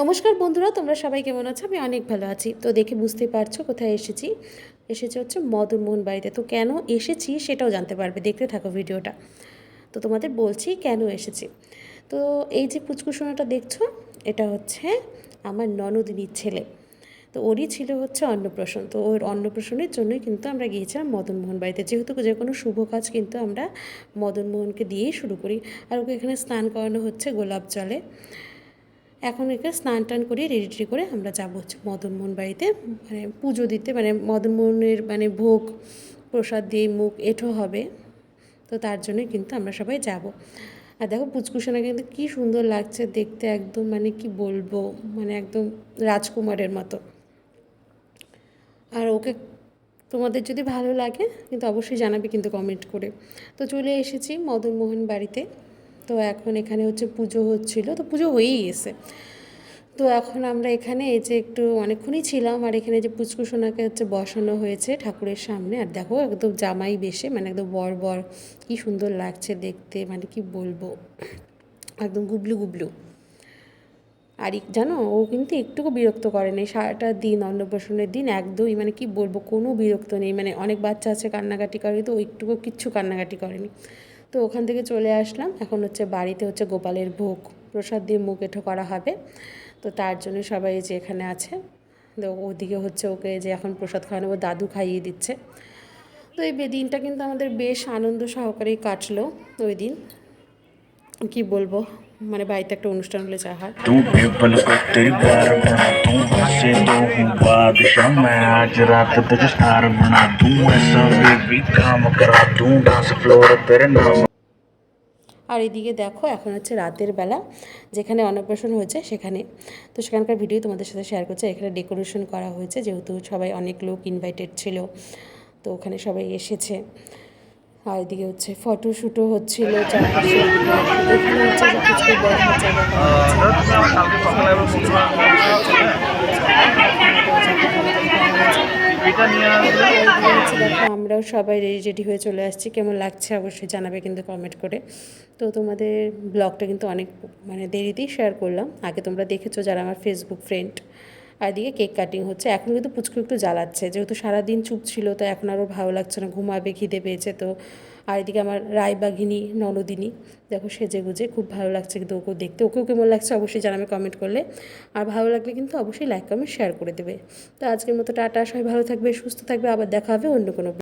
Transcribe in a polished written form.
নমস্কার বন্ধুরা, তোমরা সবাই কেমন আছো? আমি অনেক ভালো আছি। তো দেখে বুঝতেই পারছো কোথায় এসেছি। এসেছি হচ্ছে মদনমোহন বাড়িতে। তো কেন এসেছি সেটাও জানতে পারবে, দেখতে থাকো ভিডিওটা। তো তোমাদের বলছি কেন এসেছি। তো এই যে পুচকুসোনাটা দেখছো, এটা হচ্ছে আমার ননদিনীর ছেলে। তো ওরই ছিল হচ্ছে অন্নপ্রাশন। তো ওর অন্নপ্রাশনের জন্যই কিন্তু আমরা গিয়েছিলাম মদনমোহন বাড়িতে, যেহেতু যে কোনো শুভ কাজ কিন্তু আমরা মদনমোহনকে দিয়েই শুরু করি। আর ওকে এখানে স্নান করানো হচ্ছে গোলাপ জলে। এখন একে স্নান টান করে রেডি করে আমরা যাবো হচ্ছে মদনমোহন বাড়িতে, মানে পুজো দিতে, মানে মদনমোহনের মানে ভোগ প্রসাদ দিয়ে মুখ এঁঠো হবে। তো তার জন্যই কিন্তু আমরা সবাই যাব। আর দেখো পুচকুসোনা কিন্তু কী সুন্দর লাগছে দেখতে, একদম মানে কি বলবো, মানে একদম রাজকুমারের মতো। আর ওকে তোমাদের যদি ভালো লাগে কিন্তু অবশ্যই জানাবে কিন্তু কমেন্ট করে। তো চলে এসেছি মদনমোহন বাড়িতে। তো এখন এখানে হচ্ছে পুজো হচ্ছিল, তো পুজো হয়েই গেছে। তো এখন আমরা এখানে এই যে একটু অনেকক্ষণই ছিলাম, আর এখানে যে পুচকুসোনাকে হচ্ছে বসানো হয়েছে ঠাকুরের সামনে। আর দেখো একদম জামাই বেশে, মানে একদম বর বর, কী সুন্দর লাগছে দেখতে, মানে কি বলবো, একদম গুবলু গুবলু। আর জানো ও কিন্তু একটুকু বিরক্ত করে নেই সারাটা দিন, অন্নপ্রাশনের দিন একদমই, মানে কি বলবো, কোনো বিরক্ত নেই। মানে অনেক বাচ্চা আছে কান্নাকাটি করে, তো ও একটুকু কিচ্ছু কান্নাকাটি করেনি। তো ওখান থেকে চলে আসলাম, এখন হচ্ছে বাড়িতে হচ্ছে গোপালের ভোগ প্রসাদ দিয়ে মুখ এঁঠো করা হবে। তো তার জন্য সবাই যে এখানে আছে। তো ওদিকে হচ্ছে ওকে যে এখন প্রসাদ খাওয়ানো, ও দাদু খাইয়ে দিচ্ছে। তো এই দিনটা কিন্তু আমাদের বেশ আনন্দ সহকারেই কাটলো ওই দিন। কি বলবো, মানে বাড়িতে একটা অনুষ্ঠান হলে যা হয়। तू भी पलकों तेरी बार बना दूं हंसे तो हूँ बादशाह मैं आज रात तुझे स्टार बना दूं ऐसा बेबी काम करा दूं डांस फ्लोर तेरे नाम। আর এদিকে দেখো এখন হচ্ছে রাতের বেলা, যেখানে অন্নপ্রাশন হয়েছে সেখানে। তো সেখানকার ভিডিও তোমাদের সাথে শেয়ার করছে। এখানে ডেকোরেশন করা হয়েছে, যেহেতু সবাই অনেক লোক ইনভাইটেড ছিল, তো ওখানে সবাই এসেছে। আর এদিকে হচ্ছে ফটোশ্যুটও হচ্ছিল চারপাশে। এখানে হচ্ছে যে পুচকে বসার জায়গা করা হয়েছে, তো সবাই এসেছে, এখানে বসার জায়গা করা হয়েছে, খাওয়া দাওয়ার জায়গা করা হয়েছে। তো এইদিকে হচ্ছে দেখো আমরাও সবাই রেডি হয়ে চলে আসছি। কেমন লাগছে অবশ্যই জানাবে কিন্তু কমেন্ট করে। তো তোমাদের ব্লগটা কিন্তু অনেক মানে দেরিতেই শেয়ার করলাম, আগে তোমরা দেখেছো যারা আমার ফেসবুক ফ্রেন্ড। আর এদিকে কেক কাটিং হচ্ছে। এখন কিন্তু পুচকু একটু জ্বালাচ্ছে, যেহেতু সারাদিন চুপ ছিল, তো এখন আরও ভালো লাগছে না, ঘুমাবে, খিদে পেয়েছে। তো আর এদিকে আমার রায়বাঘিনী ননদিনী দেখো সেজে গুজে, খুব ভালো লাগছে কিন্তু ওকেও দেখতে। ওকেও কেমন লাগছে অবশ্যই জানাবে কমেন্ট করলে। আর ভালো লাগলে কিন্তু অবশ্যই লাইক কমেন্ট শেয়ার করে দেবে। তো আজকের মতো টাটা, সবাই ভালো থাকবে, সুস্থ থাকবে, আবার দেখা হবে অন্য কোনো